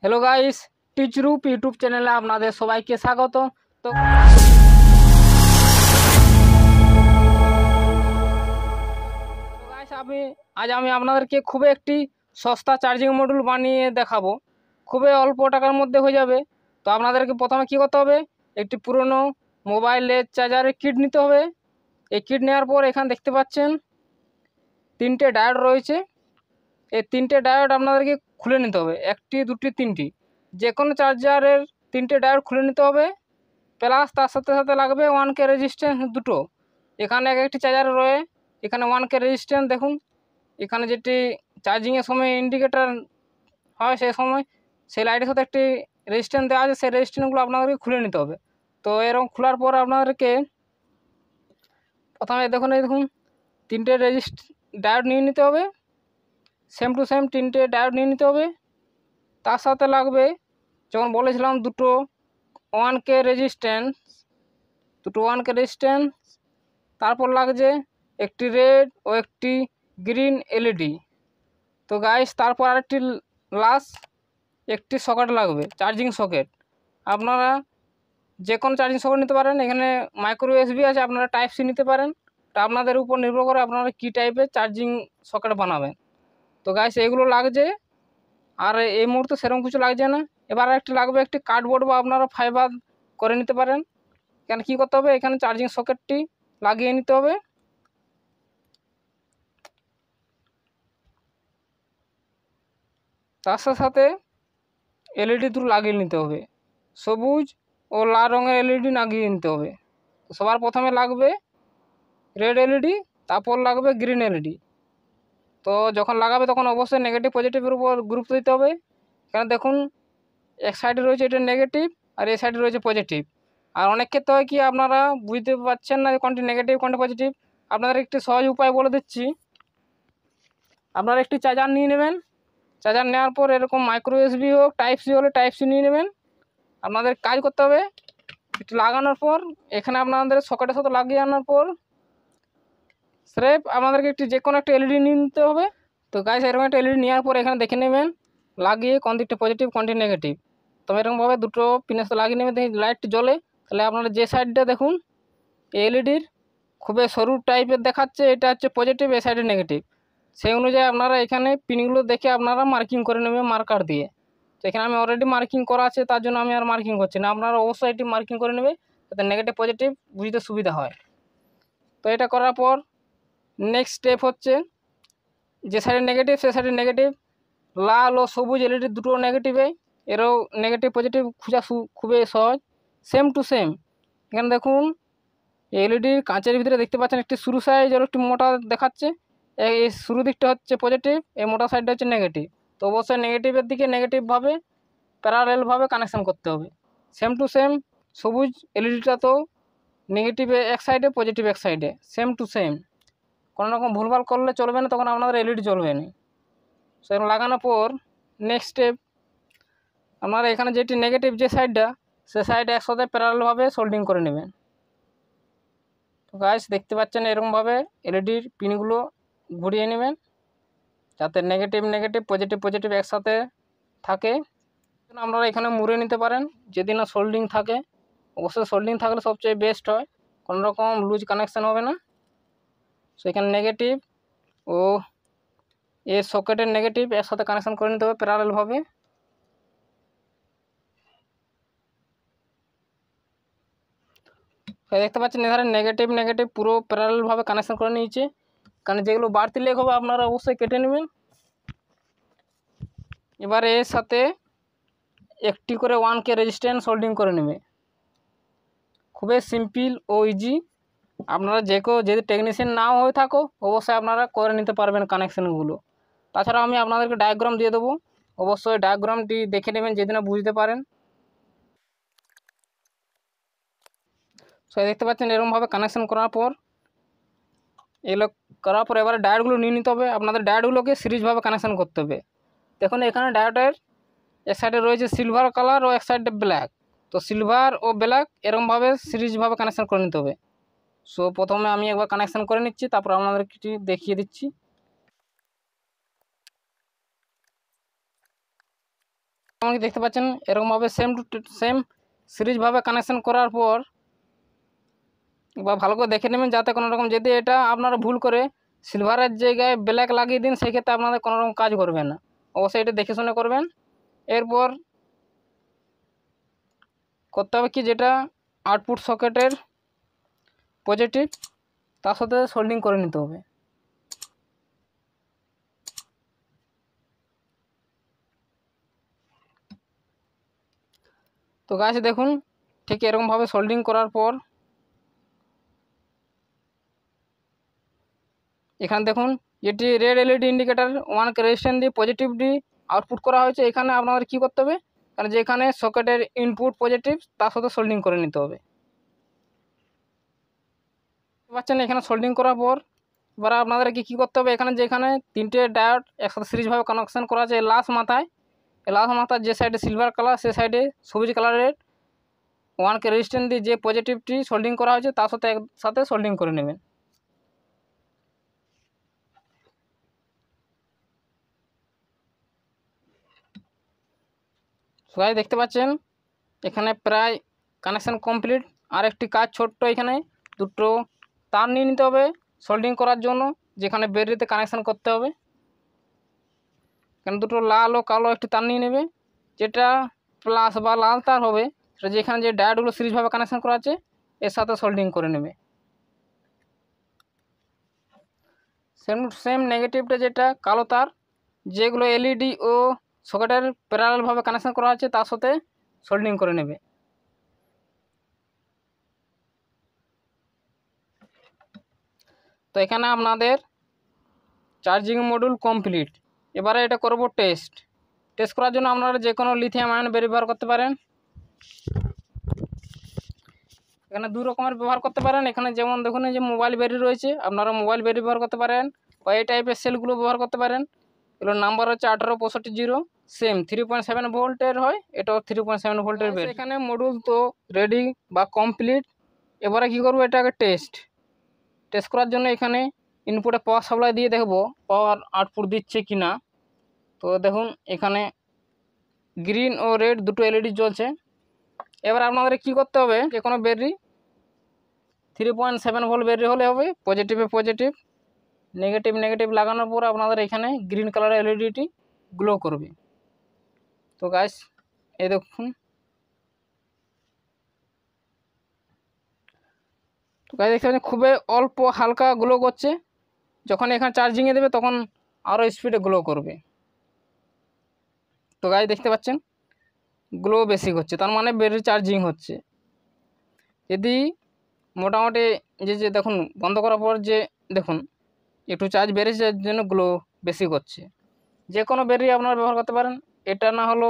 Hello guys, টিচরুপ YouTube চ্যানেলে আপনাদের সবাইকে স্বাগত। তো গাইস আমি আপনাদেরকে খুবই একটি সস্তা চার্জিং মডিউল বানিয়ে দেখাবো। খুবই অল্প টাকার মধ্যে হয়ে যাবে। তো আপনাদেরকে প্রথমে কি করতে হবে, একটি পুরনো মোবাইলের চার্জারের কিট নিতে হবে। এই কিট নেওয়ার পর এখানে দেখতে পাচ্ছেন তিনটে ডায়োড রয়েছে। এই তিনটে ডায়োড আপনাদেরকে খুলে নিতে হবে, একটি দুটি তিনটি, যে কোনো চার্জারের তিনটে ডায়োড খুলে নিতে হবে। প্লাস তার সাথে সাথে লাগবে 1K রেজিস্ট্যান্স দুটো। এখানে এক একটি চার্জার রয়ে এখানে 1K রেজিস্ট্যান্স দেখুন, এখানে যেটি চার্জিংয়ের সময় ইন্ডিকেটার হয় সেই সময় সেই লাইটের সাথে একটি রেজিস্ট্যান্স দেওয়া আছে, সেই রেজিস্ট্যান্সগুলো আপনাদেরকে খুলে নিতে হবে। তো এরকম খোলার পর আপনাদেরকে প্রথমে দেখুন তিনটে ডায়োড নিয়ে নিতে হবে, সেম টু সেম তিনটে ডায়োড নিয়ে নিতে হবে। তার সাথে লাগবে, যেমন বলেছিলাম, দুটো 1K রেজিস্ট্যান্স। তারপর লাগছে একটি রেড ও একটি গ্রিন এলইডি। তো গাইস, তারপর আরেকটি লাস্ট একটি সকেট লাগবে, চার্জিং সকেট। আপনারা যে কোনো চার্জিং সকেট নিতে পারেন, এখানে মাইক্রো USB আছে, আপনারা টাইপ সি নিতে পারেন। তা আপনাদের উপর নির্ভর করে আপনারা কী টাইপের চার্জিং সকেট বানাবেন। তো গাইস, এগুলো লাগছে, আর এই মুহূর্তে সেরকম কিছু লাগছে না। এবার একটি লাগবে একটি কার্ডবোর্ড বা আপনারা ফাইবার করে নিতে পারেন। এখানে কী করতে হবে, এখানে চার্জিং সকেটটি লাগিয়ে নিতে হবে। তার সাথে এলইডি দুটো লাগিয়ে নিতে হবে, সবুজ ও লাল রঙের এলইডি লাগিয়ে নিতে হবে। তো সবার প্রথমে লাগবে রেড এলইডি, তারপর লাগবে গ্রিন এলইডি। তো যখন লাগাবে তখন অবশ্যই নেগেটিভ পজিটিভের উপর গুরুত্ব দিতে হবে। এখানে দেখুন, এক সাইডে রয়েছে এটা নেগেটিভ আর এই সাইডে রয়েছে পজিটিভ। আর অনেক ক্ষেত্রে হয় কি, আপনারা বুঝতে পারছেন না কোনটি নেগেটিভ কোনটি পজিটিভ। আপনাদের একটি সহজ উপায় বলে দিচ্ছি। আপনারা একটি চার্জার নিয়ে নেবেন, চার্জার নেওয়ার পর এরকম মাইক্রো USB হোক, টাইপ সি হলে টাইপ সি নিয়ে নেবেন। আপনাদের কাজ করতে হবে, একটু লাগানোর পর এখানে আপনাদের সকেটের সাথে লাগিয়ে আনার পর স্রেফ আমাদেরকে একটি যে কোনো একটা এলইডি নিয়ে নিতে হবে। তো গাইস, এরকম একটা এলইডি নেওয়ার পর এখানে দেখে নেবেন লাগিয়ে কোন দিকটা পজিটিভ কোনটি নেগেটিভ। তবে এরকমভাবে দুটো পিনের সাথে লাগিয়ে নেবেন, দেখি লাইটটি জ্বলে। তাহলে আপনারা যে সাইডটা দেখুন এলইডির খুবই সরু টাইপের দেখাচ্ছে, এটা হচ্ছে পজিটিভ, এই সাইডে নেগেটিভ। সেই অনুযায়ী আপনারা এখানে পিনগুলো দেখে আপনারা মার্কিং করে নেবেন মার্কার দিয়ে। তো এখানে আমি অলরেডি মার্কিং করা আছে, তার জন্য আমি আর মার্কিং করছি না। আপনারা অবশ্যই এটি মার্কিং করে নেবে যাতে নেগেটিভ পজিটিভ বুঝতে সুবিধা হয়। তো এটা করার পর নেক্সট স্টেপ হচ্ছে, যে সাইডে নেগেটিভ সে সাইডে নেগেটিভ, লাল ও সবুজ এলইডি দুটো নেগেটিভে, এরও নেগেটিভ পজিটিভ খোঁজা খুবই সহজ, সেম টু সেম। এখানে দেখুন এলইডির কাঁচের ভিতরে দেখতে পাচ্ছেন একটি সরু সাইজ আর একটি মোটা দেখাচ্ছে। এই শুরু দিকটা হচ্ছে পজিটিভ, এই মোটা সাইডটা হচ্ছে নেগেটিভ। তো অবশ্যই নেগেটিভের দিকে নেগেটিভভাবে প্যারালেলভাবে কানেকশান করতে হবে। সেম টু সেম সবুজ এলইডিটা তো নেগেটিভে এক সাইডে, পজিটিভ এক সাইডে, সেম টু সেম। কোনো রকম ভুলভাল করলে চলবে না, তখন আপনাদের এলইডি জ্বলবে না। সেরকম লাগানোর পর নেক্সট স্টেপ, আপনারা এখানে যেটি নেগেটিভ যে সাইডটা, সে সাইডে একসাথে প্যারালেলভাবে সোল্ডিং করে নেবেন। তো গাইস, দেখতে পাচ্ছেন এরকমভাবে এলইডির পিনগুলো ঘুরিয়ে নেবেন যাতে নেগেটিভ নেগেটিভ পজিটিভ পজিটিভ একসাথে থাকে। আপনারা এখানে মুড়ে নিতে পারেন যদি না সোল্ডিং থাকে। অবশ্যই সোল্ডিং থাকলে সবচেয়ে বেস্ট হয়, কোনো রকম লুজ কানেকশান হবে না। সেখানে নেগেটিভ ও এর সকেটের নেগেটিভ একসাথে কানেকশান করে নিতে হবে প্যারালেলভাবে। দেখতে পাচ্ছেন এখানে নেগেটিভ নেগেটিভ পুরো প্যারালেলভাবে কানেকশান করে নিয়েছে। কারণ যেগুলো বাড়তি লেগ হবে আপনারা অবশ্যই কেটে নেবেন। এবারে এর সাথে একটি করে 1K রেজিস্ট্যান্স সোল্ডিং করে নেবে। খুবই সিম্পল ও ইজি। আপনারা যদি টেকনিশিয়ান নাও হয়ে থাকো অবশ্যই আপনারা করে নিতে পারবেন কানেকশানগুলো। তাছাড়া আমি আপনাদেরকে ডায়াগ্রাম দিয়ে দেবো, অবশ্যই ডায়াগ্রামটি দেখে নেবেন যদি না বুঝতে পারেন। দেখতে পাচ্ছেন এরকমভাবে কানেকশান করার পর এগুলো করার পর এবারে ডায়োডগুলো নিয়ে নিতে হবে। আপনাদের ডায়োডগুলোকে সিরিজভাবে কানেকশান করতে হবে। দেখুন এখানে ডায়োডের এক সাইডে রয়েছে সিলভার কালার ও এক সাইডে ব্ল্যাক। তো সিলভার ও ব্ল্যাক এরকমভাবে সিরিজভাবে কানেকশান করে নিতে হবে। প্রথমে আমি একবার কানেকশান করে নিচ্ছি, তারপর আপনাদেরকে দেখিয়ে দিচ্ছি। এমনকি দেখতে পাচ্ছেন এরকমভাবে সেম টু সেম সিরিজভাবে কানেকশন করার পর বা ভালো করে দেখে নেবেন যাতে কোনো রকম, যদি এটা আপনারা ভুল করে সিলভারের জায়গায় ব্ল্যাক লাগিয়ে দিন সেক্ষেত্রে আপনাদের কোনো রকম কাজ করবে না। অবশ্যই এটা দেখে শুনে করবেন। এরপর করতে হবে কি, যেটা আউটপুট সকেটের পজিটিভ তার সাথে সোল্ডিং করে নিতে হবে। তো গাছ দেখুন ঠিক এরকমভাবে সোল্ডিং করার পর এখানে দেখুন যেটি রেড এলইডি ইন্ডিকেটার 1 রেজিস্ট্যান্স দিয়ে পজিটিভলি আউটপুট করা হয়েছে। এখানে আপনাদের কি করতে হবে, কারণ যেখানে সকেটের ইনপুট পজিটিভ তার সাথে সোল্ডিং করে নিতে হবে। পাচ্ছেন এখানে সোল্ডিং করার পর এবার আপনাদের কি করতে হবে, এখানে যেখানে 3টে ডায়োড একসাথে সিরিজভাবে কানেকশন করা আছে লাস্ট মাথায়, লাস্ট মাথার যে সাইডে সিলভার কালার সে সাইডে সবুজ কালারের 1 রেজিস্ট্যান্স দিয়ে যে পজিটিভটি সোল্ডিং করা হয়েছে তার সাথে একসাথে সোল্ডিং করে নেবেন। সবাই দেখতে পাচ্ছেন এখানে প্রায় কানেকশান কমপ্লিট। আর একটি কাজ ছোট্ট, এখানে দুটো তার নিয়ে নিতে হবে সোল্ডিং করার জন্য, যেখানে ব্যাটারিতে কানেকশান করতে হবে। এখানে দুটো লাল ও কালো একটি তার নিয়ে নেবে, যেটা প্লাস বা লাল তার হবে সেটা যেখানে যে ডায়োডগুলো সিরিজভাবে কানেকশান করা আছে এর সাথে সোল্ডিং করে নেবে। সেম টু সেম নেগেটিভটা যেটা কালো তার, যেগুলো এলইডি ও সকেটের প্যারালালভাবে কানেকশান করা আছে তার সাথে সোল্ডিং করে নেবে। তো এখানে আপনাদের চার্জিং মডিউল কমপ্লিট। এবারে এটা করব টেস্ট করার জন্য আপনারা যে কোনো লিথিয়াম আয়ন ব্যবহার করতে পারেন। এখানে দু রকমের ব্যবহার করতে পারেন। এখানে যেমন দেখুন এই যে মোবাইল ব্যাটারি রয়েছে, আপনারা মোবাইল ব্যাটারি ব্যবহার করতে পারেন বা এই টাইপের সেলগুলো ব্যবহার করতে পারেন। এগুলোর নাম্বার হচ্ছে 18650, সেম 3.7 ভোল্টের হয়, এটাও 3.7 ভোল্টের ব্যাটারি। এখানে মডিউল তো রেডি বা কমপ্লিট। এবারে কি করব, এটাকে টেস্ট করার জন্য এখানে ইনপুটে পাওয়ার সাপ্লাই দিয়ে দেখব পাওয়ার আউটপুট দিচ্ছে কি না। তো দেখুন এখানে গ্রিন ও রেড দুটো এলইডি জ্বলছে। এবার আপনাদের কি করতে হবে, যে কোনো ব্যাটারি 3.7 ভোল্ট ব্যাটারি হলে হবে, পজিটিভে পজিটিভ নেগেটিভ লাগানোর পর আপনাদের এখানে গ্রিন কালারের এলইডিটি গ্লো করবে। তো গাইস এই দেখুন, তো গাইস দেখতে পাচ্ছেন খুবই অল্প হালকা গ্লো করছে। যখন এখানে চার্জিংয়ে দেবে তখন আরও স্পিডে গ্লো করবে। তো গাইস দেখতে পাচ্ছেন গ্লো বেশি হচ্ছে, তার মানে ব্যাটারি চার্জিং হচ্ছে। যদি মোটামুটি যে দেখুন বন্ধ করার পর যে দেখুন একটু চার্জ বেড়েছে, যার জন্য গ্লো বেশি করছে। যে কোনো ব্যাটারি আপনারা ব্যবহার করতে পারেন। এটা না হলো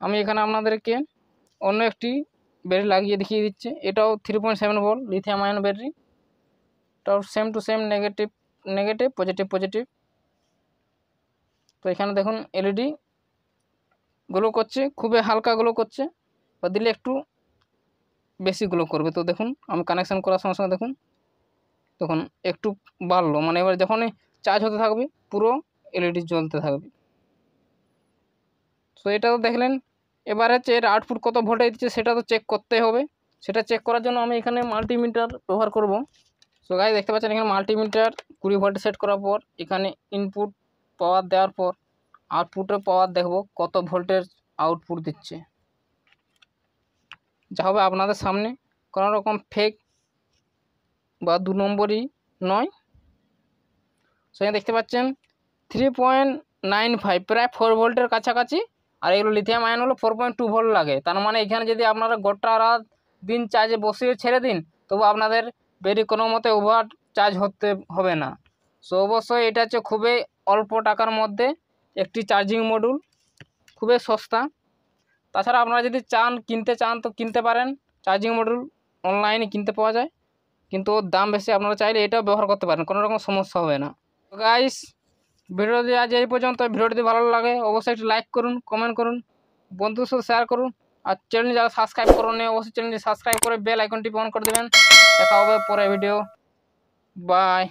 আমি এখানে আপনাদেরকে অন্য একটি ব্যাটারি লাগিয়ে দেখিয়ে দিচ্ছে। এটাও 3.7 ভোল্ট লিথিয়াম আয়ন ব্যাটারি, এটাও same to same negative positive. তো এখানে দেখুন এলইডি গ্লো করছে, খুবই হালকা গ্লো করছে, বা দিলে একটু বেশি গ্লো করবে। তো দেখুন আমি কানেকশান করার সঙ্গে সঙ্গে দেখুন একটু বাড়লো, মানে এবার যখনই চার্জ হতে থাকবে পুরো এলইডি জ্বলতে থাকবে। তো এটা তো দেখলেন। এবার হচ্ছে এর আউটপুট কত ভোল্টেজ দিচ্ছে সেটা তো চেক করতে হবে। সেটা চেক করার জন্য আমি এখানে মাল্টিমিটার ব্যবহার করব। সো গাইস দেখতে পাচ্ছেন এখানে মাল্টিমিটার 20 ভোল্টে সেট করার পর এখানে ইনপুট পাওয়ার দেওয়ার পর আউটপুটের পাওয়ার দেখব কত ভোল্টের আউটপুট দিচ্ছে, যা হবে আপনাদের সামনে, কোনো রকম ফেক বা 2 নম্বরই নয়। সেখানে দেখতে পাচ্ছেন 3.95 প্রায় 4 ভোল্টের কাছাকাছি। আর এগুলো লিথিয়াম আয়ন হলো 4.2 ভোল্ট লাগে। তার মানে এখানে যদি আপনারা গোটা রাত দিন চার্জে বসিয়ে ছেড়ে দিন তবু আপনাদের ব্যাটারি কোনো মতে ওভার চার্জ হতে হবে না। সো অবশ্যই এটা হচ্ছে খুবই অল্প টাকার মধ্যে একটি চার্জিং মডিউল, খুবই সস্তা। তাছাড়া আপনারা যদি কিনতে চান তো কিনতে পারেন, চার্জিং মডিউল অনলাইনে কিনতে পাওয়া যায়, কিন্তু ওর দাম বেশি। আপনারা চাইলে এটাও ব্যবহার করতে পারেন, কোনো রকম সমস্যা হবে না। তো গাইস ভিডিওটি আজ এই পর্যন্ত। ভিডিওটি যদি ভালো লাগে অবশ্যই একটু লাইক করুন, কমেন্ট করুন, বন্ধুদের সাথে শেয়ার করুন। আর চ্যানেল যারা সাবস্ক্রাইব করুন অবশ্যই চ্যানেলটি সাবস্ক্রাইব করে বেল আইকনটি অন করে দেবেন। দেখা হবে পরে ভিডিও। বাই।